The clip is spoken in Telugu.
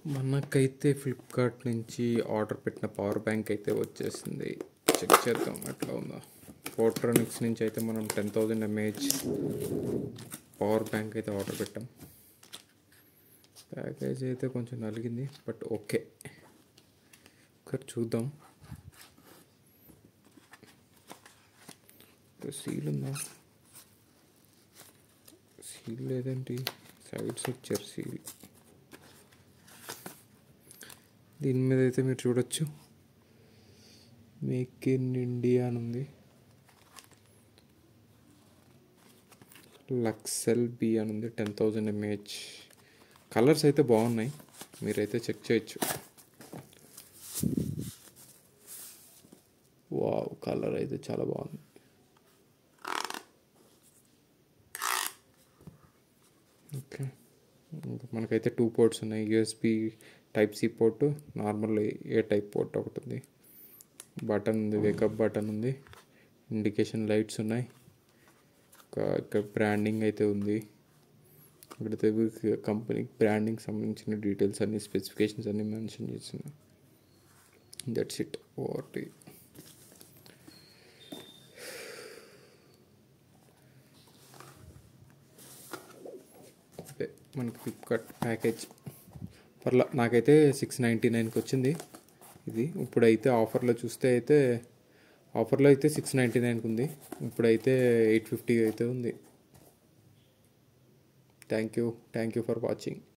మనకైతే ఫ్లిప్కార్ట్ నుంచి ఆర్డర్ పెట్టిన పవర్ బ్యాంక్ అయితే వచ్చేసింది. చెక్ చేద్దాం ఎట్లా ఉందో. ఫోట్రానిక్స్ నుంచి అయితే మనం 10,000 mAh పవర్ బ్యాంక్ అయితే ఆర్డర్ పెట్టాం. ప్యాకేజ్ అయితే కొంచెం నలిగింది, బట్ ఓకే. ఒకసారి చూద్దాం. సీల్ ఉందా? సీల్ లేదేంటి? సైడ్స్ వచ్చారు సీల్. దీని మీద అయితే మీరు చూడొచ్చు, మేక్ ఇన్ ఇండియా అని ఉంది. లక్సెల్ బి అని ఉంది. 10,000 mAh. కలర్స్ అయితే బాగున్నాయి, మీరైతే చెక్ చేయొచ్చు. వావ్, కలర్ అయితే చాలా బాగుంది. ఓకే, మనకైతే 2 పోర్ట్స్ ఉన్నాయి. USB type C port, normal A type port ఒకటి ఉంది. బటన్ ఉంది, వేకప్ బటన్ ఉంది, ఇండికేషన్ లైట్స్ ఉన్నాయి. ఇక్కడ బ్రాండింగ్ అయితే ఉంది. ఇక్కడైతే కంపెనీ బ్రాండింగ్ సంబంధించిన డీటెయిల్స్ అన్ని, స్పెసిఫికేషన్స్ అన్ని మెన్షన్ చేస్తున్నాయి. That's it. ఓటి మనకి ఫ్లిప్కార్ట్ ప్యాకేజ్ పర్లా. నాకైతే 699కి వచ్చింది ఇది. ఇప్పుడైతే ఆఫర్లో చూస్తే అయితే ఆఫర్లో అయితే 699కి ఉంది. ఇప్పుడైతే 850 అయితే ఉంది. Thank you for watching.